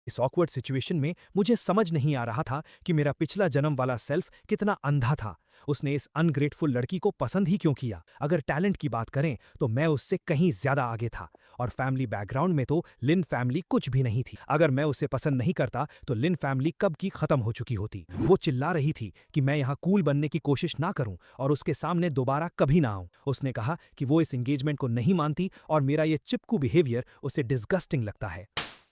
इस awkward situation में मुझे समझ नहीं आ रहा था कि मेरा पिछला जन्म वाला सेल्फ कितना अंधा था। उसने इस अनग्रेटफुल लड़की को पसंद ही क्यों किया? अगर टैलेंट की बात करें तो मैं उससे कहीं ज्यादा आगे था, और फैमिली बैकग्राउंड में तो लिन फैमिली कुछ भी नहीं थी। अगर मैं उसे पसंद नहीं करता तो लिन फैमिली कब की खत्म हो चुकी होती। वो चिल्ला रही थी कि मैं यहाँ कूल बनने की कोशिश ना करूं और उसके सामने दोबारा कभी ना आऊं। उसने कहा कि वो इस एंगेजमेंट को नहीं मानती और मेरा ये चिपकू बिहेवियर उसे डिस्गस्टिंग लगता है।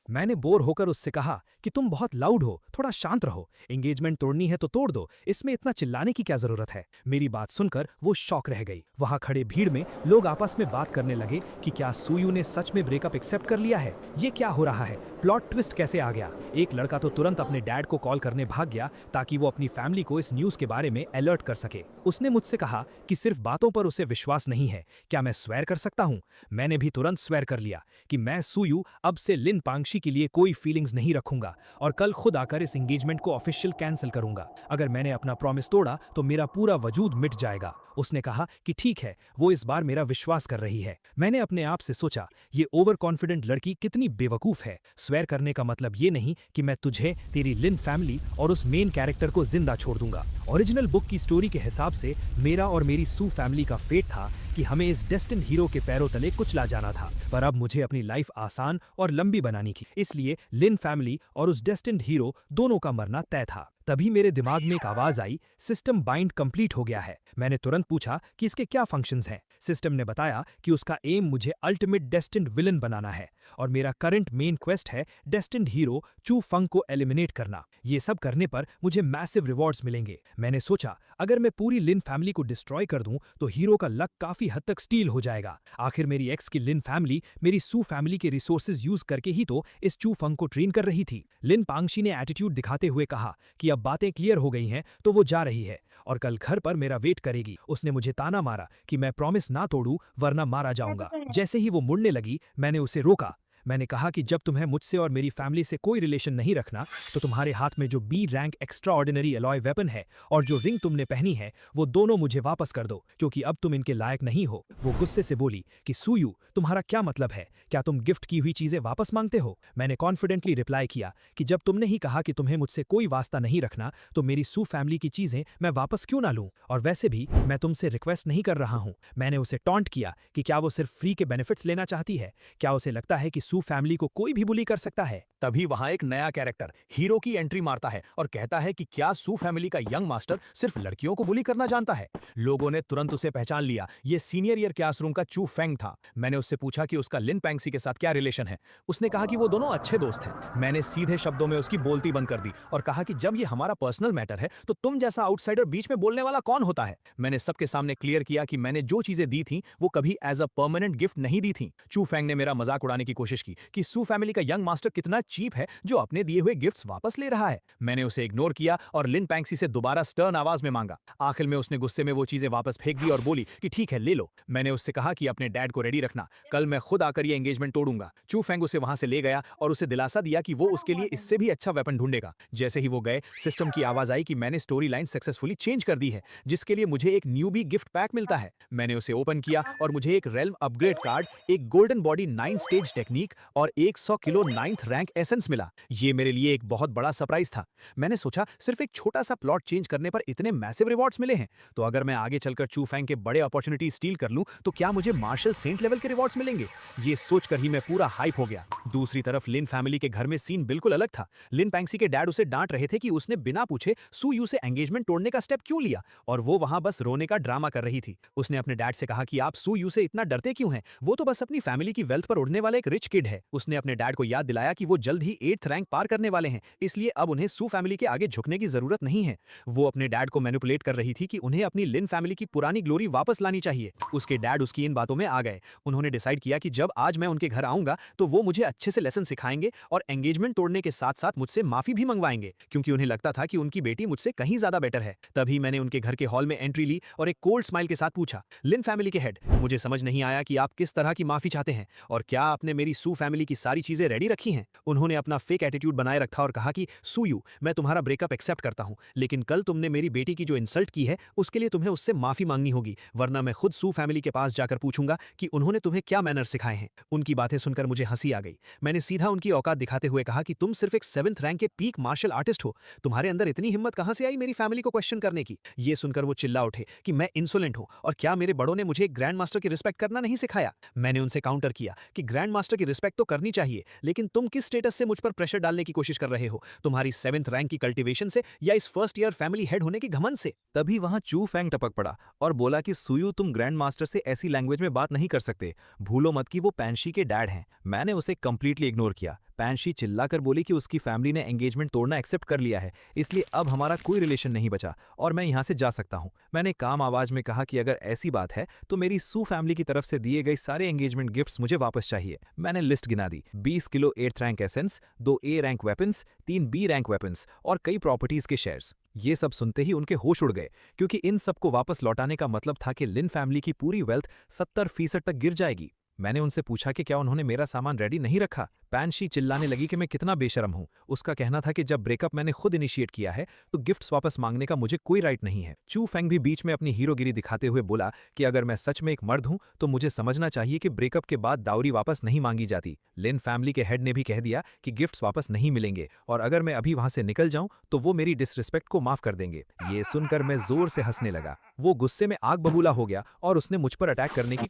मैंने बोर होकर उससे कहा कि तुम बहुत लाउड हो, थोड़ा शांत रहो। एंगेजमेंट तोड़नी है तो तोड़ दो, इसमें इतना चिल्लाने की क्या जरूरत है? मेरी बात सुनकर वो शॉक रह गई। वहां खड़े भीड़ में लोग आपस में बात करने लगे कि क्या सूयू ने सच में ब्रेकअप एक्सेप्ट कर लिया है? ये क्या हो रहा है? प्लॉट ट्विस्ट कैसे आ गया? एक लड़का तो तुरंत अपने डैड को कॉल करने भाग गया ताकि वो अपनी फैमिली को इस न्यूज के बारे में अलर्ट कर सके। उसने मुझसे कहा कि सिर्फ बातों पर उसे विश्वास नहीं है, क्या मैं स्वेर कर सकता हूं? मैंने भी तुरंत स्वेर कर लिया कि मैं सूयू अब से लिन पांगशी के लिए कोई फीलिंग्स नहीं रखूंगा और कल खुद आकर इस एंगेजमेंट को ऑफिशियल कैंसिल करूंगा। अगर मैंने अपना प्रॉमिस तोड़ा तो मेरा पूरा वजूद मिट जाएगा। उसने कहा कि ठीक है, वो इस बार मेरा विश्वास कर रही है। मैंने अपने आप से सोचा, ये ओवर कॉन्फिडेंट लड़की कितनी बेवकूफ है। स्वेर करने का मतलब ये नहीं कि मैं तुझे, तेरी लिन फैमिली और उस मेन कैरेक्टर को जिंदा छोड़ दूंगा। ओरिजिनल बुक की स्टोरी के हिसाब से मेरा और मेरी सू फैमिली का फेट था कि हमें इस डेस्टिन्ड हीरो के पैरों तले कुचला जाना था, पर अब मुझे अपनी लाइफ आसान और लंबी बनानी थी। इसलिए लिन फैमिली और उस डेस्टिन्ड हीरो दोनों का मरना तय था। तभी मेरे दिमाग में एक आवाज आई, सिस्टम बाइंड कंप्लीट हो गया है। मैंने तुरंत पूछा कि इसके क्या फंक्शंस हैं। सिस्टम ने बताया कि उसका एम मुझे अल्टीमेट डेस्टिन्ड विलन बनाना है और मेरा करंट मेन क्वेस्ट है डेस्टिन्ड हीरो चू फंग को एलिमिनेट करना। ये सब करने पर मुझे मैसिव रिवॉर्ड्स मिलेंगे। मैंने सोचा, अगर मैं पूरी लिन फैमिली को डिस्ट्रॉय कर दूं तो हीरो का लक काफी हद तक स्टील हो जाएगा। आखिर मेरी एक्स की लिन फैमिली मेरी सू फैमिली के रिसोर्सेज यूज करके ही तो इस चू फंग को ट्रेन कर रही थी। लिन पांगशी ने एटीट्यूड दिखाते हुए कहा कि अब बातें क्लियर हो गई हैं तो वो जा रही है और कल घर पर मेरा वेट करेगी। उसने मुझे ताना मारा कि मैं प्रॉमिस ना तोड़ूं वरना मारा जाऊंगा। जैसे ही वो मुड़ने लगी मैंने उसे रोका। मैंने कहा कि जब तुम्हें मुझसे और मेरी फैमिली से कोई रिलेशन नहीं रखना तो तुम्हारे हाथ में जो B rank extraordinary alloy weapon है और जो रिंग तुमने पहनी है वो दोनों मुझे वापस कर दो, क्योंकि अब तुम इनके लायक नहीं हो। वो गुस्से से बोली कि सूयू, तुम्हारा क्या मतलब है? क्या तुम गिफ्ट की हुई चीजें वापस मांगते हो? मैंने कॉन्फिडेंटली रिप्लाई किया कि जब तुमने ही कहा कि तुम्हें मुझसे कोई वास्ता नहीं रखना तो मेरी सू फैमिली की चीजें मैं वापस क्यों ना लूं? और वैसे भी मैं तुमसे रिक्वेस्ट नहीं कर रहा हूं। मैंने उसे टॉन्ट किया कि क्या वो सिर्फ फ्री के बेनिफिट्स लेना चाहती है? क्या उसे लगता है कि सू फैमिली को कोई भी बुली कर सकता है? तभी वहां एक नया कैरेक्टर हीरो की एंट्री मारता है और कहता है कि क्या सू फैमिली का यंग मास्टर सिर्फ लड़कियों को बुली करना जानता है। लोगों ने तुरंत उसे पहचान लिया, ये सीनियर ईयर क्लासरूम का चू फेंग था। मैंने उससे पूछा कि उसका लिन पैंगसी के साथ क्या रिलेशन है। उसने कहा कि वो दोनों अच्छे दोस्त हैं। मैंने सीधे शब्दों में उसकी बोलती बंद कर दी और कहा कि जब ये हमारा पर्सनल मैटर है तो तुम जैसा आउटसाइडर बीच में बोलने वाला कौन होता है। मैंने सबके सामने क्लियर किया कि मैंने जो चीजें दी थी वो कभी एज अ परमानेंट गिफ्ट नहीं दी थी। चू फेंग ने मेरा मजाक उड़ाने की कोशिश की कि सू फैमिली का यंग मास्टर कितना चीप है जो अपने दिए हुए गिफ्ट्स वापस ले रहा है। मैंने उसे इग्नोर किया और लिन पैंगसी से दोबारा स्टर्न आवाज में मांगा। आखिर में उसने गुस्से में वो चीजें वापस फेंक दी और बोली कि ठीक है, ले लो। मैंने उससे कहा कि अपने डैड को रेडी रखना, कल मैं खुद आकर ये एंगेजमेंट तोड़ूंगा। चू फेंग उसे वहां से ले गया और उसे दिलासा दिया कि वो उसके लिए इससे भी अच्छा वेपन ढूंढेगा। जैसे ही वो गए, सिस्टम की आवाज आई कि मैंने स्टोरी लाइन सक्सेसफुली चेंज कर दी है, जिसके लिए मुझे एक न्यूबी गिफ्ट पैक मिलता है। मैंने उसे ओपन किया और मुझे एक रेल्म अपग्रेड कार्ड, एक गोल्डन बॉडी 9 स्टेज टेक्निक और 100 किलो 9th रैंक एसेंस मिला। ये मेरे लिए एक बहुत बड़ा सरप्राइज था। मैंने सोचा, सिर्फ एक छोटा सा प्लॉट चेंज करने पर इतने मैसिव रिवॉर्ड्स मिले हैं, तो अगर मैं आगे चलकर चू फैंग के बड़े अपॉर्चुनिटी स्टील कर लूं तो क्या मुझे मार्शल सेंट लेवल के रिवॉर्ड्स मिलेंगे? ये सोचकर ही मैं पूरा हाइप हो गया। दूसरी तरफ लिन फैमिली के घर में सीन बिल्कुल अलग था। लिन पैंगसी के डैड उसे डांट रहे थे कि उसने बिना पूछे सू यू से एंगेजमेंट तोड़ने का स्टेप क्यों लिया और वो वहां बस रोने का ड्रामा कर रही थी। उसने अपने डैड से कहा कि आप सू यू से इतना डरते क्यों हैं? वो तो बस अपनी फैमिली की वेल्थ पर उड़ने वाला एक रिच किड है। उसने अपने डैड को याद दिलाया कि वो जल्द ही 8th रैंक पार करने वाले हैं, इसलिए अब उन्हें सू फैमिली के आगे झुकने की जरूरत नहीं है। वो अपने डैड को मैनिपुलेट कर रही थी कि उन्हें अपनी लिन फैमिली की पुरानी ग्लोरी वापस लानी चाहिए। उसके डैड उसकी इन बातों में आ गए। उन्होंने डिसाइड किया कि जब आज मैं उनके घर आऊंगा तो वो मुझे अच्छे से लेसन सिखाएंगे और एंगेजमेंट तोड़ने के साथ साथ मुझसे माफी भी मंगवाएंगे, क्योंकि उन्हें लगता था कि उनकी बेटी मुझसे कहीं ज्यादा बेटर है। तभी मैंने उनके घर के हॉल में एंट्री ली और एक कोल्ड स्माइल के साथ पूछा, लिन फैमिली के हेड, मुझे समझ नहीं आया कि आप किस तरह की माफी चाहते हैं और क्या आपने मेरी सू सू फैमिली की सारी चीजें रेडी रखी हैं। उन्होंने अपना फेक एटीट्यूड बनाए रखा और कहा कि सूयू, मैं तुम्हारा ब्रेकअप एक्सेप्ट करता हूं, लेकिन कल तुमने मेरी बेटी की जो इंसल्ट की है उसके लिए तुम्हें उससे माफी मांगनी होगी, वरना मैं खुद सू फैमिली के पास जाकर पूछूंगा कि उन्होंने तुम्हें क्या मैनर सिखाए हैं। उनकी बातें सुनकर मुझे हंसी आ गई। मैंने सीधा उनकी औकात दिखाते हुए कहा कि तुम सिर्फ एक 7th रैंक के पीक मार्शल आर्टिस्ट हो, तुम्हारे अंदर इतनी हिम्मत कहां से आई मेरी फैमिली को क्वेश्चन करने की। ये सुनकर वो चिल्ला उठे कि मैं इंसोलेंट हूं और क्या मेरे बड़ों ने मुझे एक ग्रैंड मास्टर की रिस्पेक्ट करना नहीं सिखाया। मैंने उनसे काउंटर किया कि ग्रैंड मास्टर की रिस्पेक्ट तो करनी चाहिए, लेकिन तुम किस स्टेटस से मुझ पर प्रेशर डालने की कोशिश कर रहे हो, तुम्हारी 7th रैंक की कल्टीवेशन से या इस फर्स्ट ईयर फैमिली हेड होने की घमंड से। तभी वहां चू फैंग टपक पड़ा और बोला कि सुयू, तुम ग्रैंड मास्टर से ऐसी लैंग्वेज में बात नहीं कर सकते, भूलो मत कि वो पैंशी के डैड हैं। मैंने उसे कंप्लीटली इग्नोर किया। पैंशी चिल्लाकर बोली कि उसकी फैमिली ने एंगेजमेंट तोड़ना एक्सेप्ट कर लिया है, इसलिए अब हमारा कोई रिलेशन नहीं बचा और मैं यहाँ से जा सकता हूँ। मैंने काम आवाज में कहा कि अगर ऐसी बात है तो मेरी सू फैमिली की तरफ से दिए गए सारे एंगेजमेंट गिफ्ट्स मुझे वापस चाहिए। मैंने लिस्ट गिना दी, 20 kilo 8th rank essence, 2 A rank weapons, 3 B rank weapons और कई प्रॉपर्टीज के शेयर्स। ये सब सुनते ही उनके होश उड़ गए, क्योंकि इन सबको वापस लौटाने का मतलब था कि लिन फैमिली की पूरी वेल्थ 70% तक गिर जाएगी। मैंने उनसे पूछा कि क्या उन्होंने मेरा सामान रेडी नहीं रखा। पैंशी चिल्लाने लगी कि मैं कितना बेशरम हूं। उसका कहना था कि जब ब्रेकअप मैंने खुद इनिशिएट किया है तो गिफ्ट्स वापस मांगने का मुझे कोई राइट नहीं है। चू फेंग भी बीच में अपनी हीरोगिरी दिखाते हुए बोला कि अगर मैं सच में एक मर्द हूं तो मुझे समझना चाहिए कि ब्रेकअप के बाद दाउरी वापस नहीं मांगी जाती। लिन फैमिली के हेड ने भी कह दिया कि गिफ्ट्स वापस नहीं मिलेंगे और अगर मैं अभी वहां से निकल जाऊं तो वो मेरी डिसरिस्पेक्ट को माफ कर देंगे। ये सुनकर मैं जोर से हंसने लगा। वो गुस्से में आग बबूला हो गया और उसने मुझ पर अटैक करने की,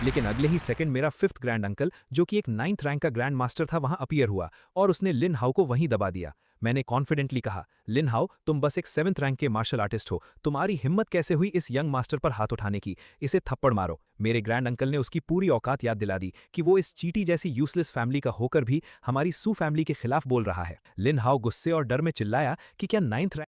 लेकिन अगले ही सेकंड मेरा 5th ग्रैंड अंकल, जो कि एक 9th रैंक का ग्रैंड मास्टर था, वहां अपीयर हुआ और उसने लिन हाउ को वहीं दबा दिया। मैंने कॉन्फिडेंटली कहा, लिन हाउ, तुम बस एक 7th रैंक के मार्शल आर्टिस्ट हो, तुम्हारी हिम्मत कैसे हुई इस यंग मास्टर पर हाथ उठाने की? इसे थप्पड़ मारो। मेरे ग्रैंड अंकल ने उसकी पूरी औकात याद दिला दी कि वो इस चीटी जैसी यूजलेस फैमिली का होकर भी हमारी सू फैमिली के खिलाफ बोल रहा है। लिन हाउ गुस्से और डर में चिल्लाया कि क्या 9th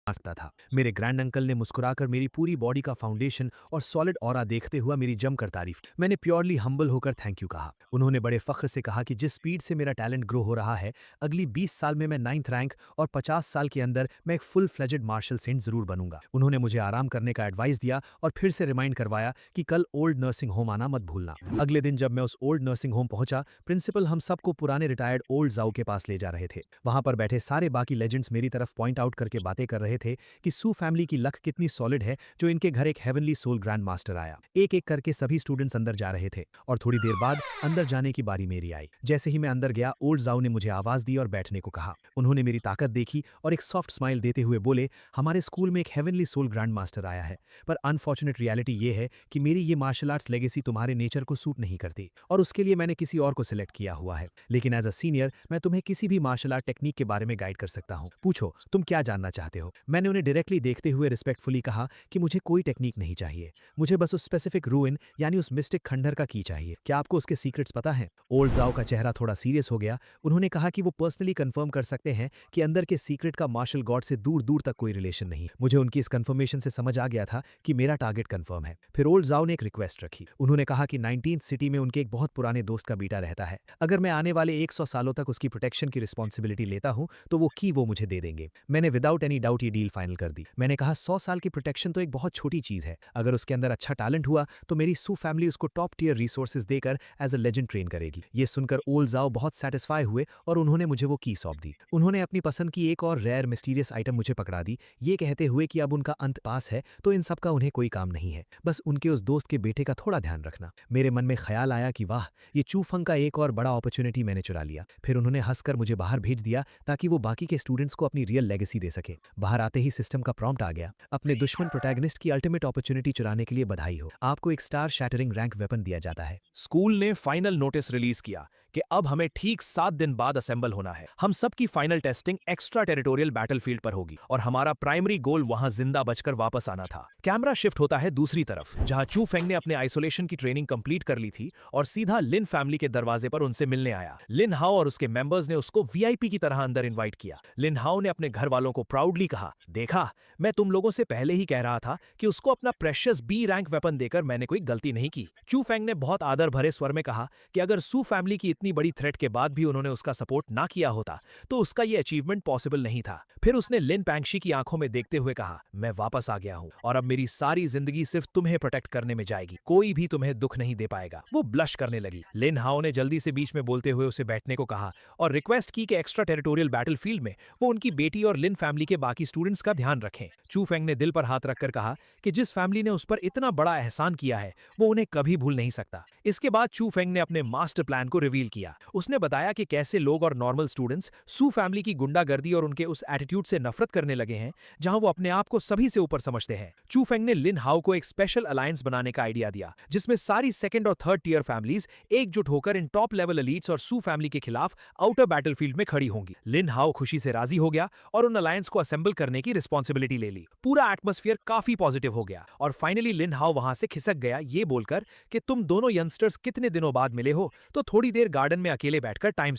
हंसता था। मेरे ग्रैंड अंकल ने मुस्कुराकर मेरी पूरी बॉडी का फाउंडेशन और सॉलिड ऑरा देखते हुआ मेरी जमकर तारीफ की। मैंने प्योरली हम्बल होकर थैंक यू कहा। उन्होंने बड़े फख्र से कहा कि जिस स्पीड से मेरा टैलेंट ग्रो हो रहा है, अगली 20 साल में मैं 9th रैंक और 50 साल के अंदर मैं एक फुल फ्लेजेड मार्शल सेंट जरूर बनूंगा। उन्होंने मुझे आराम करने का एडवाइस दिया और फिर से रिमाइंड करवाया कि कल ओल्ड नर्सिंग होम आना मत भूलना। अगले दिन जब मैं उस ओल्ड नर्सिंग होम पहुंचा, प्रिंसिपल हम सबको पुराने रिटायर्ड ओल्ड जाओ के पास ले जा रहे थे। वहां पर बैठे सारे बाकी लेजेंड्स मेरी तरफ पॉइंट आउट करके बातें कर रहे थे कि सू फैमिली की लक कितनी सॉलिड है जो इनके घर एक हेवनली सोल ग्रैंड मास्टर आया। एक एक करके सभी स्टूडेंट्स अंदर जा रहे थे और थोड़ी देर बाद अंदर जाने की बारी मेरी आई। जैसे ही मैं अंदर गया, ओल्ड जाओ ने मुझे आवाज दी और बैठने को कहा। उन्होंने मेरी ताकत देखी और एक सॉफ्ट स्माइल देते हुए बोले, हमारे स्कूल में एक हेवनली सोल ग्रैंड मास्टर आया है, पर अनफॉर्चुनेट रियलिटी ये है कि मेरी ये मार्शल आर्ट्स लेगेसी तुम्हारे नेचर को सूट नहीं करती और उसके लिए मैंने किसी और को सिलेक्ट किया हुआ है। लेकिन एज अ सीनियर मैं तुम्हें किसी भी मार्शल आर्ट टेक्निक के बारे में गाइड कर सकता हूँ। पूछो, तुम क्या जानना चाहते हो? मैंने उन्हें डायरेक्टली देखते हुए रिस्पेक्टफुली कहा कि मुझे कोई टेक्निक नहीं चाहिए, मुझे बस उस स्पेसिफिक रूइन यानी उस मिस्टिक खंडर का की चाहिए। क्या आपको उसके सीक्रेट्स पता हैं? ओल्ड जाओ का चेहरा थोड़ा सीरियस हो गया। उन्होंने कहा कि वो पर्सनली कंफर्म कर सकते हैं कि अंदर के सीक्रेट का मार्शल गॉड से दूर दूर तक कोई रिलेशन नहीं। मुझे उनकी इस कंफर्मेशन से समझ आ गया था कि मेरा टारगेट कंफर्म है। फिर ओल्ड जाओ ने एक रिक्वेस्ट रखी। उन्होंने कहा कि 19th सिटी में उनके एक बहुत पुराने दोस्त का बेटा रहता है, अगर मैं आने वाले 100 सालों तक उसकी प्रोटेक्शन की रिस्पॉन्सिबिलिटी लेता हूं तो वो मुझे दे देंगे। मैंने विदाउट एनी डाउट ये डील फाइनल कर दी। मैंने कहा 100 साल की प्रोटेक्शन तो एक बहुत छोटी चीज है, अगर उसके अंदर अच्छा टैलेंट हुआ तो मेरी सू फैमिली उसको टॉप टियर रिसोर्सेज देकर एज अ लेजेंड ट्रेन करेगी। ये सुनकर ओल्ड जाओ बहुत सेटिस्फाई हुए और उन्होंने मुझे वो की सौंप दी। उन्होंने अपनी पसंद की एक और रेयर मिस्टीरियस आइटम मुझे पकड़ा दी, ये कहते हुए कि अब उनका अंत पास है तो इन सब का उन्हें कोई काम नहीं है, बस उनके उस दोस्त के बेटे का थोड़ा ध्यान रखना। मेरे मन में ख्याल आया कि वाह, ये चू फंग का एक और बड़ा अपॉर्चुनिटी मैंने चुरा लिया। फिर उन्होंने हंसकर मुझे बाहर भेज दिया ताकि वो बाकी के स्टूडेंट्स को अपनी रियल लेगेसी दे सके। बाहर आते ही सिस्टम का प्रॉम्प्ट आ गया, अपने दुश्मन प्रोटैगनिस्ट की अल्टीमेट अपॉर्चुनिटी चुराने के लिए बधाई हो, आपको एक स्टार शैटरिंग रैंक वेपन दिया जाता है। स्कूल ने फाइनल नोटिस रिलीज किया कि अब हमें ठीक 7 दिन बाद असेंबल होना है। हम सबकी final testing extra territorial battlefield पर होगी और हमारा प्राइमरी गोल वहां जिंदा बचकर वापस आना था। कैमरा शिफ्ट होता है दूसरी तरफ, जहां चू फेंग ने अपने आइसोलेशन की ट्रेनिंग कंप्लीट कर ली थी और सीधा लिन फैमिली के दरवाजे पर उनसे मिलने आया। लिन हाओ और उसके मेंबर्स ने उसको वीआईपी की तरह अंदर इन्वाइट किया। लिन हाओ ने अपने घर वालों को प्राउडली कहा, देखा, मैं तुम लोगों से पहले ही कह रहा था कि उसको अपना प्रेशियस बी रैंक वेपन देकर मैंने कोई गलती नहीं की। चू फेंग ने बहुत आदर भरे स्वर में कहा कि अगर सू फैमिली की इतनी इतनी बड़ी थ्रेट के बाद भी उन्होंने उसका सपोर्ट ना किया होता तो उसका ये अचीवमेंट पॉसिबल नहीं था। फिर उसने लिन पैंगशी की आंखों में देखते हुए कहा, मैं वापस आ गया हूँ और अब मेरी सारी जिंदगी सिर्फ तुम्हें प्रोटेक्ट करने में जाएगी, कोई भी तुम्हें दुख नहीं दे पाएगा। वो ब्लश करने लगी। लिन हाओ ने जल्दी से बीच में बोलते हुए उसे बैठने को कहा और रिक्वेस्ट की कि एक्स्ट्रा टेरिटोरियल बैटलफील्ड में वो उनकी बेटी और लिन फैमिली के बाकी स्टूडेंट्स का ध्यान रखें। चू फेंग ने दिल पर हाथ रखकर कहा कि जिस फैमिली ने उस पर इतना बड़ा एहसान किया है वो उन्हें कभी भूल नहीं सकता। इसके बाद चू फेंग ने अपने मास्टर प्लान को रिवील किया। उसने बताया कि कैसे लोग और नॉर्मल स्टूडेंट्स सू फैमिली की गुंडागर्दी और उनके उस एटीट्यूड से नफरत करने लगे हैं जहां वो अपने आप को सभी से ऊपर समझते हैं। चू फेंग ने लिन हाओ को एक स्पेशल अलायंस बनाने का आइडिया दिया जिसमें सारी सेकंड और थर्ड टीयर फैमिलीज एकजुट होकर इन टॉप लेवल एलीट्स और सू फैमिली के खिलाफ आउटर बैटलफील्ड में खड़ी होंगी। लिन हाओ खुशी से राजी हो गया और उन अलायंस को असेंबल करने की रिस्पॉन्सिबिलिटी ले ली। पूरा एटमॉस्फेयर काफी पॉजिटिव हो गया और फाइनली लिन हाओ वहां से खिसक गया ये बोलकर कि तुम दोनों यंगस्टर्स कितने दिनों बाद मिले हो तो थोड़ी देर गार्डन में अकेले बैठकर टाइम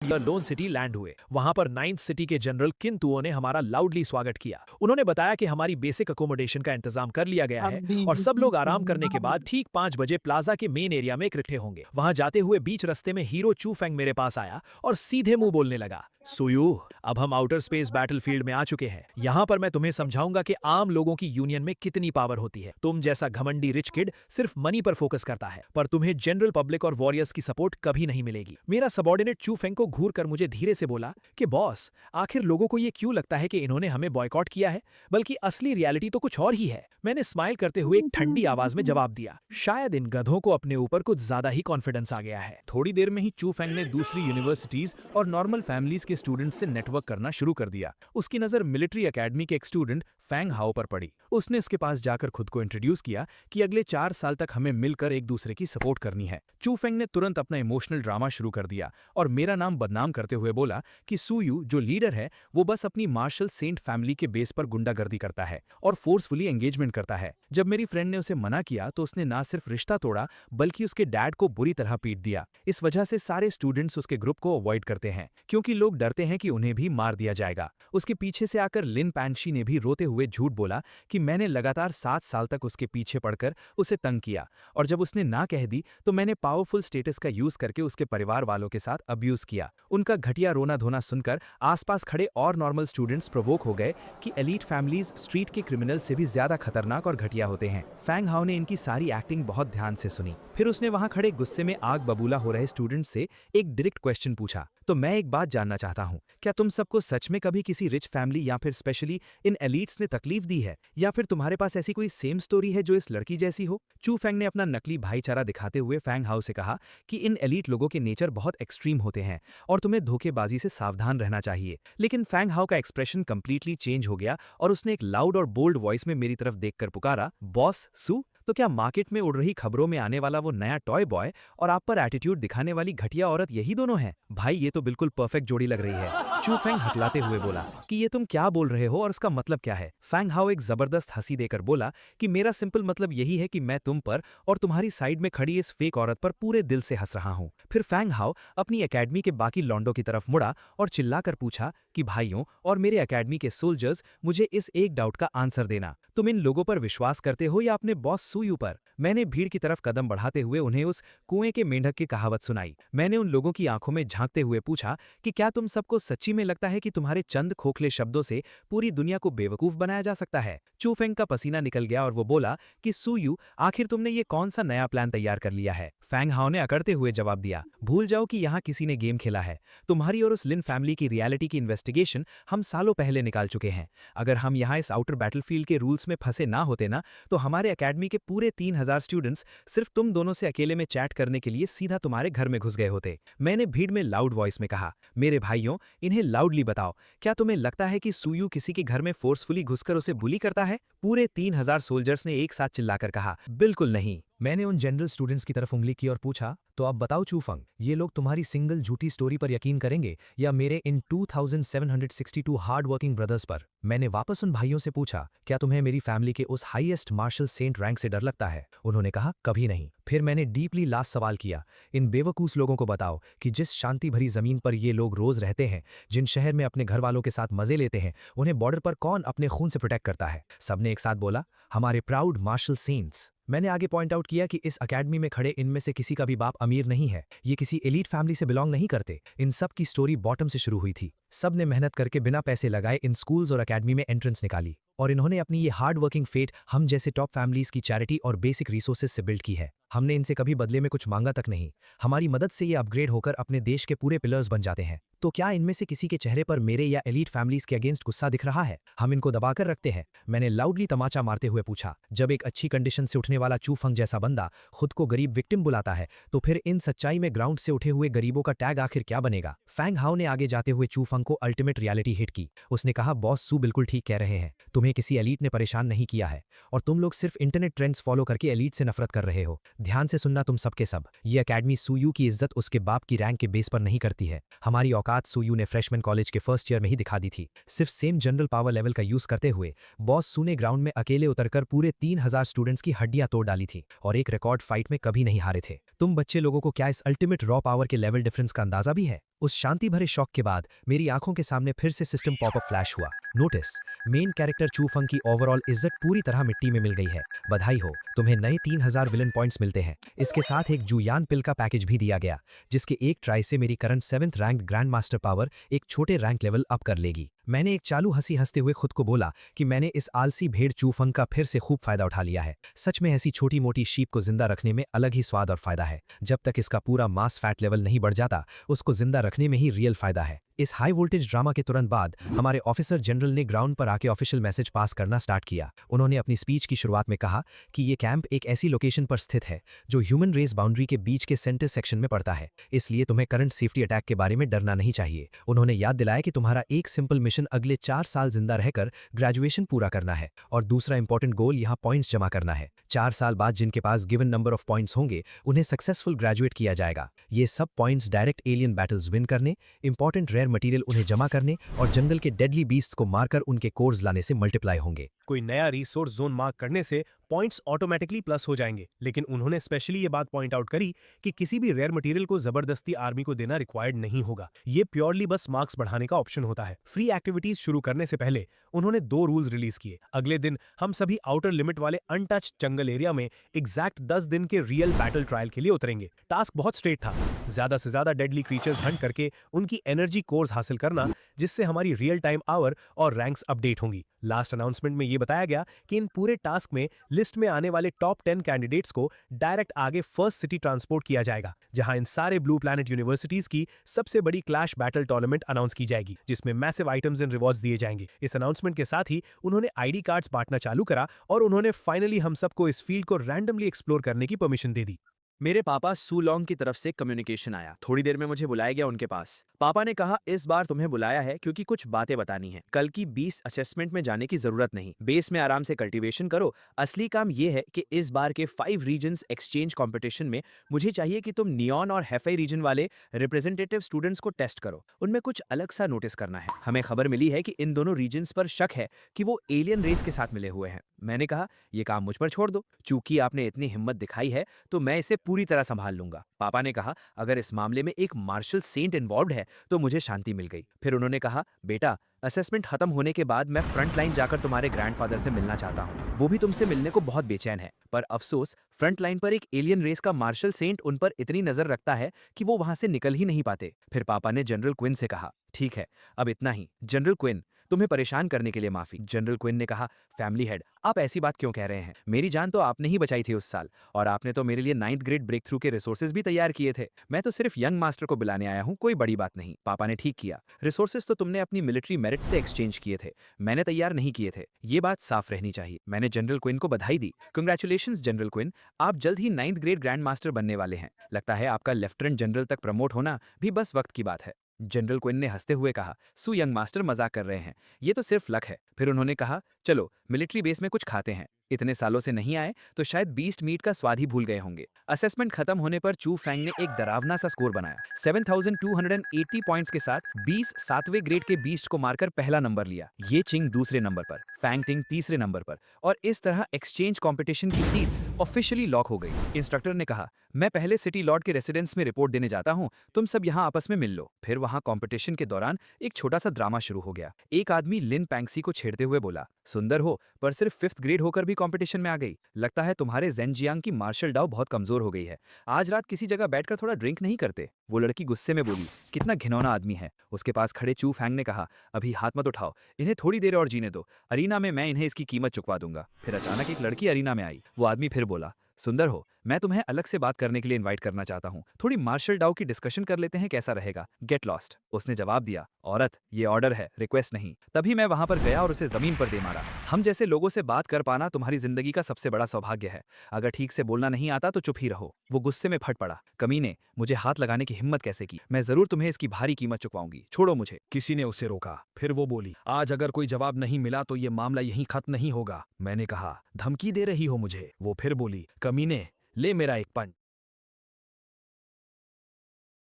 लोन सिटी लैंड हुए। वहां पर 9th सिटी के जनरल किन तुओ ने हमारा लाउडली स्वागत किया। उन्होंने बताया कि हमारी बेसिक अकोमोडेशन का इंतजाम कर लिया गया है और सब लोग आराम करने के बाद ठीक 5 बजे प्लाजा के मेन एरिया में इकट्ठे होंगे। वहां जाते हुए बीच रास्ते में हीरो चू फेंग मेरे पास आया और सीधे मुंह बोलने लगा, सुयू, अब हम आउटर स्पेस बैटलफील्ड में आ चुके हैं। यहाँ पर मैं तुम्हें समझाऊंगा कि आम लोगों की यूनियन में कितनी पावर होती है। तुम जैसा घमंडी रिच किड सिर्फ मनी पर फोकस करता है, पर तुम्हें जनरल पब्लिक और वॉरियर्स की सपोर्ट कभी नहीं मिलेगी। मेरा सबॉर्डिनेट चू फेंग को घूर कर मुझे धीरे से बोला कि बॉस, आखिर लोगों को ये क्यों लगता है कि इन्होंने हमें बॉयकॉट किया है, बल्कि असली रियलिटी तो कुछ और ही है। मैंने स्माइल करते हुए एक ठंडी आवाज में जवाब दिया, शायद इन गधों को अपने ऊपर कुछ ज्यादा ही कॉन्फिडेंस आ गया है। थोड़ी देर में ही चू फेंग ने दूसरी यूनिवर्सिटीज और नॉर्मल फैमिलीज के स्टूडेंट्स से नेटवर्क करना शुरू कर दिया। उसकी नजर मिलिट्री एकेडमी के एक स्टूडेंट फैंग हाओ पर पड़ी। उसने इसके पास जाकर खुद को इंट्रोड्यूस किया कि अगले 4 साल तक हमें मिलकर एक दूसरे की सपोर्ट करनी है। चू फेंग ने तुरंत अपना इमोशनल ड्रामा शुरू कर दिया और मेरा नाम बदनाम करते हुए बोला कि सुयू जो लीडर है वो बस अपनी मार्शल सेंट फैमिली के बेस पर गुंडागर्दी करता है और फोर्सफुली एंगेजमेंट करता है। जब मेरी फ्रेंड ने उसे मना किया तो उसने ना सिर्फ रिश्ता तोड़ा बल्कि उसके डैड को बुरी तरह पीट दिया। इस वजह से सारे स्टूडेंट्स उसके ग्रुप को अवॉइड करते हैं क्योंकि लोग डरते हैं कि उन्हें भी मार दिया जाएगा। उसके पीछे से आकर लिन पैंगशी ने भी रोते हुए झूठ बोला कि मैंने लगातार 7 साल तक उसके पीछे पड़कर उसे तंग किया और जब उसने ना कह दी तो मैंने पावरफुल स्टेटस का यूज करके उसके परिवार वालों के साथ अब्यूज किया। उनका घटिया रोना धोना सुनकर आसपास खड़े और नॉर्मल स्टूडेंट्स प्रोवोक हो गए कि एलीट फैमिलीज स्ट्रीट के क्रिमिनल से भी ज्यादा खतरनाक और घटिया होते हैं। फैंग हाओ ने इनकी सारी एक्टिंग बहुत ध्यान से सुनी। फिर उसने वहां खड़े गुस्से में आग बबूला हो रहे स्टूडेंट्स से एक डायरेक्ट क्वेश्चन पूछा, तो मैं एक बात जानना चाहता हूं, क्या तुम सबको सच में कभी किसी रिच फैमिली या फिर स्पेशली इन एलीट्स ने तकलीफ दी है, या फिर तुम्हारे पास ऐसी कोई सेम स्टोरी है जो इस लड़की जैसी हो? चू फेंग ने अपना नकली भाईचारा दिखाते हुए फैंग हाओ से कहा कि इन एलीट लोगों के नेचर बहुत एक्सट्रीम होते हैं और तुम्हें धोखेबाजी से सावधान रहना चाहिए। लेकिन फैंग हाओ का एक्सप्रेशन कंप्लीटली चेंज हो गया और उसने एक लाउड और बोल्ड वॉइस में मेरी तरफ देखकर पुकारा, बॉस सू, तो क्या मार्केट में उड़ रही खबरों में आने वाला वो नया टॉय बॉय और आप पर एटीट्यूड दिखाने वाली घटिया औरत यही दोनों हैं? भाई ये तो बिल्कुल परफेक्ट जोड़ी लग रही है। चू फेंग हकलाते हुए बोला कि ये तुम क्या बोल रहे हो और उसका मतलब क्या है? फैंग हाओ एक जबरदस्त हंसी देकर बोला कि मेरा सिंपल मतलब यही है कि मैं तुम पर और तुम्हारी साइड में खड़ी इस फेक औरत पर पूरे दिल से हंस रहा हूँ। फिर फैंग हाओ अपनी एकेडमी के बाकी लॉन्डो की तरफ मुड़ा और चिल्लाकर पूछा कि भाइयों और मेरे एकेडमी के सोल्जर्स, मुझे इस एक डाउट का आंसर देना, तुम इन लोगों पर विश्वास करते हो या अपने बॉस सुयू पर? मैंने भीड़ की तरफ कदम बढ़ाते हुए उन्हें उस कुएं के मेंढक की कहावत सुनाई। मैंने उन लोगों की आंखों में झांकते हुए पूछा कि क्या तुम सबको सच्ची में लगता है कि तुम्हारे चंद खोखले शब्दों से पूरी दुनिया को बेवकूफ बनाया जा सकता है? चू फेंग का पसीना निकल गया और वो बोला कि सुयू, आखिर तुमने ये कौन सा नया प्लान तैयार कर लिया है? फैंग हाओ ने अकड़ते हुए जवाब दिया, भूल जाओ कि यहाँ किसी ने गेम खेला है। तुम्हारी और उस लिन फैमिली की रियलिटी की इन्वेस्टिगेशन हम सालों पहले निकाल चुके हैं। अगर हम यहाँ इस आउटर बैटलफील्ड के रूल्स में फंसे ना होते ना, तो हमारे एकेडमी के पूरे 3000 स्टूडेंट्स सिर्फ तुम दोनों से अकेले में चैट करने के लिए सीधा तुम्हारे घर में घुस गए होते। मैंने भीड़ में लाउड वॉइस में कहा, मेरे भाइयों, इन्हें लाउडली बताओ, क्या तुम्हें लगता है कि सुयू किसी के घर में फोर्सफुली घुसकर उसे बुली करता है? पूरे 3000 सोल्जर्स ने एक साथ चिल्लाकर कहा, बिल्कुल नहीं। मैंने उन जनरल स्टूडेंट्स की तरफ उंगली की और पूछा, तो अब बताओ चू फेंग, ये लोग तुम्हारी सिंगल झूठी स्टोरी पर यकीन करेंगे या मेरे इन 2762 हार्ड वर्किंग ब्रदर्स पर? मैंने वापस उन भाइयों से पूछा, क्या तुम्हें मेरी फैमिली के उस हाईएस्ट मार्शल सेंट रैंक से डर लगता है? उन्होंने कहा, कभी नहीं। फिर मैंने डीपली लास्ट सवाल किया, इन बेवकूफ लोगों को बताओ कि जिस शांति भरी जमीन पर ये लोग रोज रहते हैं, जिन शहर में अपने घर वालों के साथ मजे लेते हैं, उन्हें बॉर्डर पर कौन अपने खून से प्रोटेक्ट करता है? सबने एक साथ बोला, हमारे प्राउड मार्शल सेंट्स। मैंने आगे पॉइंट आउट किया कि इस अकेडमी में खड़े इनमें से किसी का भी बाप अमीर नहीं है, ये किसी एलीट फैमिली से बिलोंग नहीं करते। इन सब की स्टोरी बॉटम से शुरू हुई थी। सब ने मेहनत करके बिना पैसे लगाए इन स्कूल्स और अकेडमी में एंट्रेंस निकाली, और इन्होंने अपनी ये हार्ड वर्किंग फेट हम जैसे टॉप फैमिलीज की चैरिटी और बेसिक रिसोर्सेज से बिल्ड की है। हमने इनसे कभी बदले में कुछ मांगा तक नहीं। हमारी मदद से ये अपग्रेड होकर अपने देश के पूरे पिलर्स बन जाते हैं। तो क्या इनमें से किसी के चेहरे पर मेरे या एलीट फैमिलीज के अगेंस्ट गुस्सा दिख रहा है? हम इनको दबाकर रखते हैं, मैंने लाउडली तमाचा मारते हुए पूछा। जब एक अच्छी कंडीशन से उठने वाला चूफंग जैसा बंदा खुद को गरीब विक्टिम बुलाता है, तो फिर इन सच्चाई में ग्राउंड से उठे हुए गरीबों का टैग आखिर क्या बनेगा? फैंग हाओ ने आगे जाते हुए चूफंग को अल्टीमेट रियलिटी हिट की। उसने कहा, बॉस सू बिल्कुल ठीक कह रहे हैं, तुम्हें किसी एलीट ने परेशान नहीं किया है, और तुम लोग सिर्फ इंटरनेट ट्रेंड्स फॉलो करके एलीट से नफरत कर रहे हो। ध्यान से सुनना तुम सबके सब, ये अकेडमी सूयू की इज्जत उसके बाप की रैंक के बेस पर नहीं करती है। हमारी औकात सूयू ने फ्रेशमैन कॉलेज के फर्स्ट ईयर में ही दिखा दी थी। सिर्फ सेम जनरल पावर लेवल का यूज करते हुए बॉस सू ने ग्राउंड में अकेले उतरकर पूरे 3000 स्टूडेंट्स की हड्डियां तोड़ डाली थी, और एक रिकॉर्ड फाइट में कभी नहीं हारे थे। तुम बच्चे लोगों को क्या इस अल्टीमेट रॉ पावर के लेवल डिफरेंस का अंदाजा भी है? उस शांति भरे शॉक के बाद मेरी आंखों के सामने फिर से सिस्टम पॉपअप फ्लैश हुआ। नोटिस, मेन कैरेक्टर चूफंग की ओवरऑल इज्जत पूरी तरह मिट्टी में मिल गई है। बधाई हो, तुम्हें नए 3000 विलन पॉइंट्स मिलते हैं। इसके साथ एक जुयान पिल का पैकेज भी दिया गया, जिसके एक ट्राई से मेरी current 7th rank grand master power एक छोटे रैंक लेवल अप कर लेगी। मैंने एक चालू हंसी हंसते हुए खुद को बोला कि मैंने इस आलसी भेड़ चूफंग का फिर से खूब फायदा उठा लिया है। सच में ऐसी छोटी मोटी शीप को जिंदा रखने में अलग ही स्वाद और फायदा है। जब तक इसका पूरा मास फैट लेवल नहीं बढ़ जाता, उसको जिंदा रखने में ही रियल फायदा है। इस हाई वोल्टेज ड्रामा के तुरंत बाद हमारे ऑफिसर जनरल ने ग्राउंड पर आके ऑफिशियल मैसेज पास करना स्टार्ट किया। उन्होंने अपनी स्पीच की शुरुआत में कहा कि ये कैंप एक ऐसी लोकेशन पर स्थित है जो ह्यूमन रेस बाउंड्री के बीच के सेंटर सेक्शन में पड़ता है, इसलिए तुम्हें करंट सेफ्टी अटैक के बारे में डरना नहीं चाहिए। उन्होंने याद दिलाया कि तुम्हारा एक सिंपल मिशन अगले 4 साल जिंदा रहकर ग्रेजुएशन पूरा करना है, और दूसरा इंपॉर्टेंट गोल यहाँ पॉइंट्स जमा करना है। 4 साल बाद जिनके पास गिवन नंबर ऑफ पॉइंट्स होंगे, उन्हें सक्सेसफुल ग्रेजुएट किया जाएगा। ये सब points direct alien battles win करने, इंपॉर्टेंट रेयर मटेरियल उन्हें जमा करने और जंगल के डेडली बीस्ट्स को मारकर उनके कोर्स लाने से मल्टीप्लाई होंगे। कोई नया रिसोर्स जोन मार्क करने से पॉइंट्स ऑटोमेटिकली प्लस हो जाएंगे, लेकिन उन्होंने स्पेशली ये बात पॉइंट आउट करी कि किसी भी रेयर मटेरियल को जबरदस्ती आर्मी को देना रिक्वायर्ड नहीं होगा। ये प्योरली बस मार्क्स बढ़ाने का ऑप्शन होता है। फ्री एक्टिविटीज शुरू करने से पहले उन्होंने 2 रूल्स रिलीज किए। अगले दिन हम सभी आउटर लिमिट वाले अनटच्ड जंगल एरिया में एग्जैक्ट 10 दिन के रियल बैटल ट्रायल के लिए उतरेंगे। टास्क बहुत स्ट्रेट था, ज्यादा से ज्यादा डेडली क्रीचर्स हंट करके उनकी एनर्जी कोर्स हासिल करना, जिससे हमारी रियल टाइम आवर और रैंक्स अपडेट होंगी। लास्ट अनाउंसमेंट में यह बताया गया कि इन पूरे टास्क में लिस्ट में आने वाले टॉप 10 कैंडिडेट्स को डायरेक्ट आगे फर्स्ट सिटी ट्रांसपोर्ट किया जाएगा, जहां इन सारे ब्लू प्लैनेट यूनिवर्सिटीज की सबसे बड़ी क्लैश बैटल टूर्नामेंट अनाउंस की जाएगी, जिसमें मैसिव आइटम्स एंड रिवॉर्ड्स दिए जाएंगे। इस अनाउंसमेंट के साथ ही उन्होंने आईडी कार्ड्स बांटना चालू करा, और उन्होंने फाइनली हम सबको इस फील्ड को रैंडमली एक्सप्लोर करने की परमिशन दे दी। मेरे पापा सू लॉन्ग की तरफ से कम्युनिकेशन आया। थोड़ी देर में मुझे बुलाया गया उनके पास। पापा ने कहा, इस बार तुम्हें बुलाया है क्योंकि कुछ बातें बतानी है। कल की 20 असेसमेंट में जाने की जरूरत नहीं, बेस में आराम से कल्टीवेशन करो। असली काम यह है कि इस बार के 5 रीजन्स एक्सचेंज कंपटीशन में मुझे चाहिए कि तुम नियॉन और हेफाई रीजन वाले रिप्रेजेंटेटिव स्टूडेंट्स को टेस्ट करो। उनमें कुछ अलग सा नोटिस करना है। हमें खबर मिली है कि इन दोनों रीजन्स पर शक है कि वो एलियन रेस के साथ मिले हुए हैं। मैंने कहा, यह काम मुझ पर छोड़ दो, चूंकि आपने इतनी हिम्मत दिखाई है तो मैं इसे पूरी तरह संभाल लूंगा। पापा ने कहा, अगर इस मामले में एक मार्शल सेंट इन्वॉल्व्ड है तो मुझे शांति मिल गई। फिर उन्होंने कहा, बेटा, असेसमेंट खत्म होने के बाद मैं फ्रंट लाइन जाकर तुम्हारे ग्रैंडफादर से मिलना चाहता हूँ। वो भी तुमसे मिलने को बहुत बेचैन है, पर अफसोस फ्रंट लाइन पर एक एलियन रेस का मार्शल सेंट उन पर इतनी नजर रखता है कि वो वहां से निकल ही नहीं पाते। फिर पापा ने जनरल क्विन से कहा, ठीक है, अब इतना ही। जनरल क्विन, तुम्हें परेशान करने के लिए माफी। जनरल क्विन ने कहा, फैमिली हेड, आप ऐसी बात क्यों कह रहे हैं? मेरी जान तो आपने ही बचाई थी उस साल, और आपने तो मेरे लिए 9th ग्रेड ब्रेक थ्रू के रिसोर्सेज भी तैयार किए थे। मैं तो सिर्फ यंग मास्टर को बुलाने आया हूँ, कोई बड़ी बात नहीं। पापा ने ठीक किया, रिसोर्सेज तो तुमने अपनी मिलिट्री मेरिट से एक्सचेंज किए थे, मैंने तैयार नहीं किए थे। ये बात साफ रहनी चाहिए। मैंने जनरल क्विन को बधाई दी। कंग्रेचुलेशंस जनरल क्विन, आप जल्द ही 9th ग्रेड ग्रैंड मास्टर बनने वाले हैं। लगता है आपका लेफ्टिनेंट जनरल तक प्रमोट होना भी बस वक्त की बात है। जनरल क्विन ने हंसते हुए कहा, सू यंग मास्टर मजाक कर रहे हैं, ये तो सिर्फ लक है। फिर उन्होंने कहा, चलो मिलिट्री बेस में कुछ खाते हैं। इतने सालों से नहीं आए तो शायद बीस्ट मीट का स्वाद ही भूल गए होंगे। असेसमेंट खत्म होने पर चू फैंग ने एक डरावना सा स्कोर बनाया। 7280 पॉइंट्स के साथ 20 7वें ग्रेड के बीस्ट को मारकर पहला नंबर लिया। ये चिंग दूसरे नंबर पर, फैंग टिंग तीसरे नंबर पर, और इस तरह एक्सचेंज कंपटीशन की सीट्स ऑफिशियली लॉक हो गई। इंस्ट्रक्टर ने कहा, मैं पहले सिटी लॉर्ड के रेसिडेंस में रिपोर्ट देने जाता हूँ, तुम सब यहाँ आपस में मिल लो। फिर वहां कंपटीशन के दौरान एक छोटा सा ड्रामा शुरू हो गया। एक आदमी लिन पैंक्सी को छेड़ते हुए बोला, सुंदर हो पर सिर्फ 5th ग्रेड होकर भी कंपटीशन में आ गई। लगता है तुम्हारे जेनजियांग की मार्शल डाउ बहुत कमजोर हो गई है। आज रात किसी जगह बैठकर थोड़ा ड्रिंक नहीं करते? वो लड़की गुस्से में बोली। कितना घिनौना आदमी है। उसके पास खड़े चू फैंग ने कहा, अभी हाथ मत उठाओ, इन्हें थोड़ी देर और जीने दो, अरीना में मैं इन्हें इसकी कीमत चुकवा दूंगा। फिर अचानक एक लड़की अरीना में आई। वो आदमी फिर बोला, सुंदर हो, मैं तुम्हें अलग से बात करने के लिए इनवाइट करना चाहता हूँ, थोड़ी मार्शल डाउ की डिस्कशन कर लेते हैं, कैसा रहेगा? Get lost. उसने जवाब दिया, औरत ये ऑर्डर है, रिक्वेस्ट नहीं। तभी मैं वहां पर गया और उसे जमीन पर दे मारा। हम जैसे लोगों से बात कर पाना तुम्हारी जिंदगी का सबसे बड़ा सौभाग्य है। अगर ठीक से बोलना नहीं आता तो चुप ही रहो। वो गुस्से में फट पड़ा। कमीने, मुझे हाथ लगाने की हिम्मत कैसे की? मैं जरूर तुम्हें इसकी भारी कीमत चुकवाऊंगी, छोड़ो मुझे। किसी ने उसे रोका। फिर वो बोली, आज अगर कोई जवाब नहीं मिला तो ये मामला यहीं खत्म नहीं होगा। मैंने कहा, धमकी दे रही हो मुझे? वो फिर बोली, कमीने, ले मेरा एक पंच।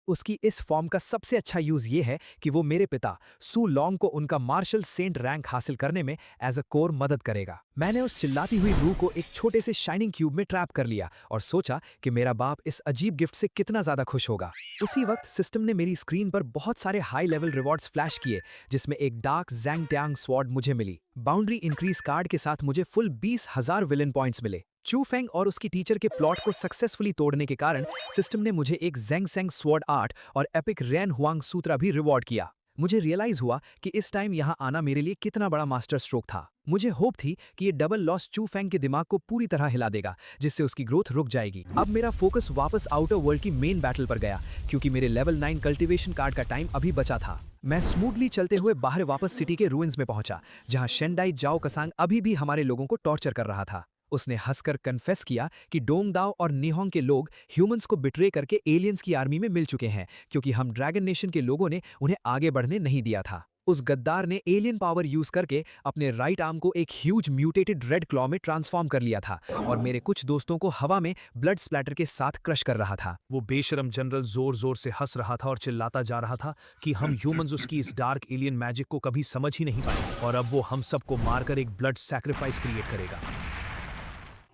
उसकी इस फॉर्म का सबसे अच्छा यूज ये है कि वो मेरे पिता सू लॉन्ग को उनका मार्शल सेंट रैंक हासिल करने में एज अ कोर मदद करेगा। मैंने उस चिल्लाती हुई रूह को एक छोटे से शाइनिंग क्यूब में ट्रैप कर लिया और सोचा कि मेरा बाप इस अजीब गिफ्ट से कितना ज्यादा खुश होगा। उसी वक्त सिस्टम ने मेरी स्क्रीन पर बहुत सारे हाई लेवल रिवॉर्ड्स फ्लैश किए, जिसमें एक डार्क जैंग टैंग स्वॉर्ड मुझे मिली। बाउंड्री इंक्रीज कार्ड के साथ मुझे फुल 20,000 विलन पॉइंट्स मिले। चू फेंग और उसकी टीचर के प्लॉट को सक्सेसफुली तोड़ने के कारण सिस्टम ने मुझे एक जेंग सेंग स्वॉर्ड आर्ट और एपिक रैन हुआंग सूत्रा भी रिवॉर्ड किया। मुझे रियलाइज हुआ कि इस टाइम यहां आना मेरे लिए कितना बड़ा मास्टर स्ट्रोक था। मुझे होप थी कि ये डबल लॉस चू फेंग के दिमाग को पूरी तरह हिला देगा, जिससे उसकी ग्रोथ रुक जाएगी। अब मेरा फोकस वापस आउटर वर्ल्ड की मेन बैटल पर गया, क्योंकि मेरे लेवल 9 कल्टीवेशन कार्ड का टाइम अभी बचा था। मैं स्मूथली चलते हुए बाहर वापस सिटी के रूइंस में पहुंचा, जहां शेंडाई जाओ कसांग अभी भी हमारे लोगों को टॉर्चर कर रहा था। उसने हंसकर कन्फेस किया कि डोंगदाओ और निहोंग के लोग ह्यूमंस को बिट्रे करके एलियंस की आर्मी में मिल चुके हैं, क्योंकि हम ड्रैगन नेशन के लोगों ने उन्हें आगे बढ़ने नहीं दिया था। उस गद्दार ने एलियन पावर यूज करके अपने राइट आर्म को एक ह्यूज म्यूटेटेड रेड क्लॉ में ट्रांसफॉर्म कर लिया था और मेरे कुछ दोस्तों को हवा में ब्लड स्प्लैटर के साथ क्रश कर रहा था। वो बेशरम जनरल जोर जोर से हंस रहा था और चिल्लाता जा रहा था कि हम ह्यूमंस उसकी इस डार्क एलियन मैजिक को कभी समझ ही नहीं पाए और अब वो हम सबको मारकर एक ब्लड सैक्रिफाइस क्रिएट करेगा।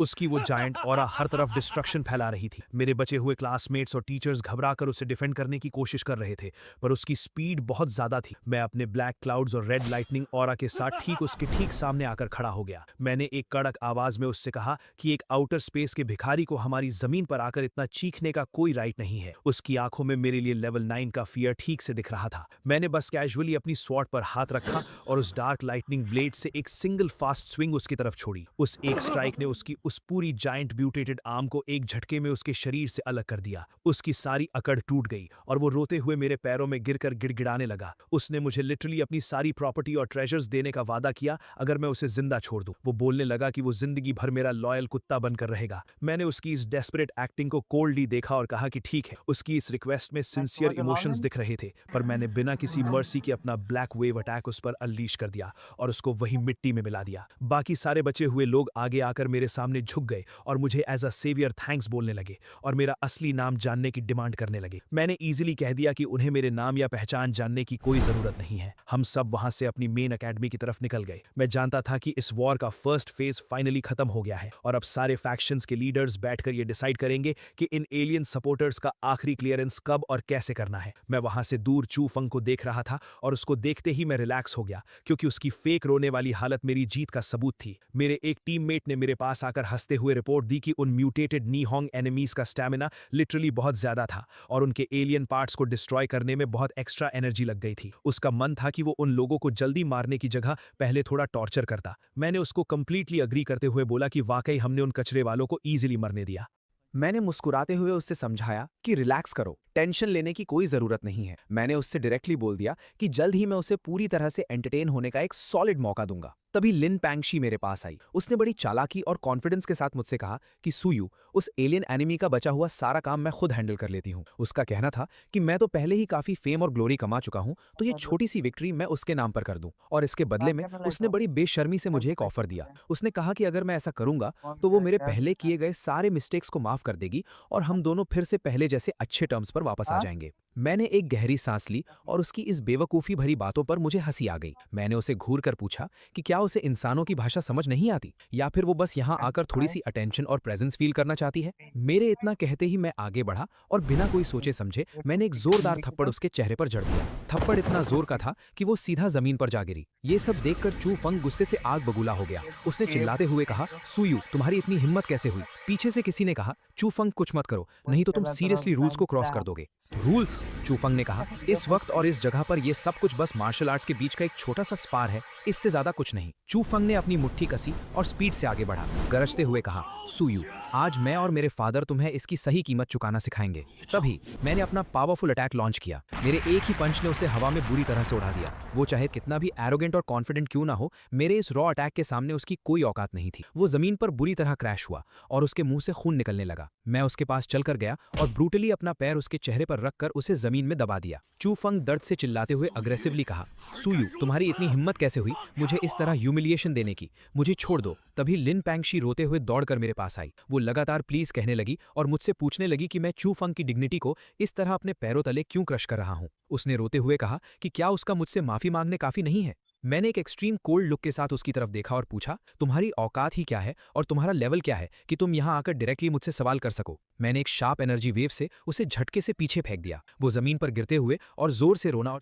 उसकी वो जायंट ऑरा हर तरफ डिस्ट्रक्शन फैला रही थी। मेरे बचे हुए क्लासमेट्स और टीचर्स घबराकर उसे डिफेंड करने की कोशिश कर रहे थे, पर उसकी स्पीड बहुत ज्यादा थी। मैं अपने ब्लैक क्लाउड्स और रेड लाइटनिंग ऑरा के साथ ठीक उसके ठीक सामने आकर खड़ा हो गया। मैंने एक कड़क आवाज में उससे कहा कि एक आउटर स्पेस के भिखारी को हमारी जमीन पर आकर इतना चीखने का कोई राइट नहीं है। उसकी आंखों में मेरे लिए लेवल 9 का फियर ठीक से दिख रहा था। मैंने बस कैजुअली अपनी स्वॉर्ड पर हाथ रखा और उस डार्क लाइटनिंग ब्लेड से एक सिंगल फास्ट स्विंग उसकी तरफ छोड़ी। उस एक स्ट्राइक ने उसकी उस पूरी जायंट म्यूटेटेड आर्म को एक झटके में उसके शरीर से अलग कर दिया। उसकी सारी अकड़ टूट गई और वो रोते हुए मेरे पैरों में गिरकर गिड़गिड़ाने लगा। उसने मुझे लिटरली अपनी सारी प्रॉपर्टी और ट्रेजर्स देने का वादा किया अगर मैं उसे जिंदा छोड़ दूं। वो बोलने लगा कि वो जिंदगी भर मेरा लॉयल कुत्ता बनकर रहेगा। मैंने उसकी इस डेस्परेट एक्टिंग को कोल्डली देखा और कहा कि ठीक है। उसकी इस रिक्वेस्ट में सिंसियर इमोशंस दिख रहे थे, पर मैंने बिना किसी मर्सी के अपना ब्लैक वेव अटैक उस पर अनलीश कर दिया और उसको वही मिट्टी में मिला दिया। बाकी सारे बचे हुए लोग आगे आकर मेरे सामने झुक गए और मुझे एज अ सेवियर थैंक्स बोलने लगे और मेरा असली नाम जानने की डिमांड करने लगे। मैंने इजीली कह दिया कि उन्हें मेरे नाम या पहचान जानने की कोई जरूरत नहीं है। हम सब वहां से अपनी मेन एकेडमी की तरफ निकल गए। मैं जानता था कि इस वॉर का फर्स्ट फेज फाइनली खत्म हो गया है और अब सारे फैक्शंस के लीडर्स बैठकर ये डिसाइड करेंगे कि इन एलियन सपोर्टर्स का आखिरी क्लियरेंस कब और कैसे करना है। मैं वहां से दूर चू फंग को देख रहा था और उसको देखते ही मैं रिलैक्स हो गया, क्योंकि उसकी फेक रोने वाली हालत मेरी जीत का सबूत थी। मेरे एक टीममेट ने मेरे पास आकर हंसते हुए रिपोर्ट दी कि उन म्यूटेटेड निहोंग एनिमीज का स्टैमिना लिटरली बहुत ज्यादा था और उनके एलियन पार्ट्स को डिस्ट्रॉय करने में बहुत एक्स्ट्रा एनर्जी लग गई थी। उसका मन था कि वो उन लोगों को जल्दी मारने की जगह पहले थोड़ा टॉर्चर करता। मैंने उसको कंप्लीटली अग्री करते हुए बोला कि वाकई हमने उन कचरे वालों को ईजिली मरने दिया। मैंने मुस्कुराते हुए उससे समझाया कि रिलैक्स करो, टेंशन लेने की कोई जरूरत नहीं है। मैंने उससे डायरेक्टली बोल दिया कि जल्द ही मैं उसे पूरी तरह से एंटरटेन होने का एक सॉलिड मौका दूंगा। तभी लिन पैंगशी मेरे पास आई। उसने बड़ी चालाकी और कॉन्फिडेंस के साथ मुझसे कहा कि सुयू, उस एलियन एनिमी का बचा हुआ सारा काम मैं खुद हैंडल कर लेती हूँ। उसका कहना था कि मैं तो पहले ही काफी फेम और ग्लोरी कमा चुका हूँ, तो ये छोटी सी विक्ट्री मैं उसके नाम पर कर दूं। और इसके बदले में उसने बड़ी बेशर्मी से मुझे एक ऑफर दिया। उसने कहा कि अगर मैं ऐसा करूंगा तो वो मेरे पहले किए गए सारे मिस्टेक्स को माफ कर देगी और हम दोनों फिर से पहले जैसे अच्छे टर्म्स पर वापस आ जाएंगे। मैंने एक गहरी सांस ली और उसकी इस बेवकूफ़ी भरी बातों पर मुझे हंसी आ गई। मैंने उसे घूर कर पूछा कि क्या उसे इंसानों की भाषा समझ नहीं आती, या फिर वो बस यहाँ आकर थोड़ी सी अटेंशन और प्रेजेंस फील करना चाहती है। मेरे इतना कहते ही मैं आगे बढ़ा और बिना कोई सोचे समझे मैंने एक जोरदार थप्पड़ उसके चेहरे पर जड़ दिया। थप्पड़ इतना जोर का था कि वो सीधा जमीन पर जा गिरी। ये सब देखकर चू फंग गुस्से से आग बबूला हो गया। उसने चिल्लाते हुए कहा, सुयू, तुम्हारी इतनी हिम्मत कैसे हुई? पीछे से किसी ने कहा, चू फंग कुछ मत करो, नहीं तो तुम सीरियसली रूल्स को क्रॉस कर दोगे। रूल्स? चूफंग ने कहा, इस वक्त और इस जगह पर यह सब कुछ बस मार्शल आर्ट्स के बीच का एक छोटा सा स्पार है, इससे ज्यादा कुछ नहीं। चूफंग ने अपनी मुट्ठी कसी और स्पीड से आगे बढ़ा, गरजते हुए कहा, सुयू, आज मैं और मेरे फादर तुम्हें इसकी सही कीमत चुकाना सिखाएंगे। तभी मैंने अपना पावरफुल अटैक लॉन्च किया। मेरे एक ही पंच ने उसे हवा में बुरी तरह से उड़ा दिया। वो चाहे कितना भी एरोगेंट और कॉन्फिडेंट क्यों ना हो, मेरे इस रॉ अटैक के सामने उसकी कोई औकात नहीं थी। वो जमीन पर बुरी तरह क्रैश हुआ और उसके मुंह से खून निकलने लगा। मैं उसके पास चलकर गया और ब्रूटली अपना पैर उसके चेहरे पर रखकर उसे जमीन में दबा दिया। चूफंग दर्द से चिल्लाते हुए अग्रेसिवली कहा, सुयू, तुम्हारी इतनी हिम्मत कैसे हुई मुझे इस तरह ह्यूमिलिएशन देने की? मुझे छोड़ दो। तभी लिन पैंगशी रोते हुए दौड़कर मेरे पास आई। वो लगातार प्लीज कहने लगी और मुझसे पूछने लगी कि मैं चूफंग की डिग्निटी को इस तरह अपने पैरों तले क्यों क्रश कर रहा हूं। उसने रोते हुए कहा कि क्या उसका मुझसे माफी मांगने काफी नहीं है। मैंने एक एक्सट्रीम कोल्ड लुक के साथ उसकी तरफ देखा और पूछा, तुम्हारी औकात ही क्या है और तुम्हारा लेवल क्या है कि तुम यहां आकर डायरेक्टली मुझसे सवाल कर सको? मैंने एक शार्प एनर्जी वेव से उसे झटके से पीछे फेंक दिया। वो जमीन पर गिरते हुए और जोर से रोना और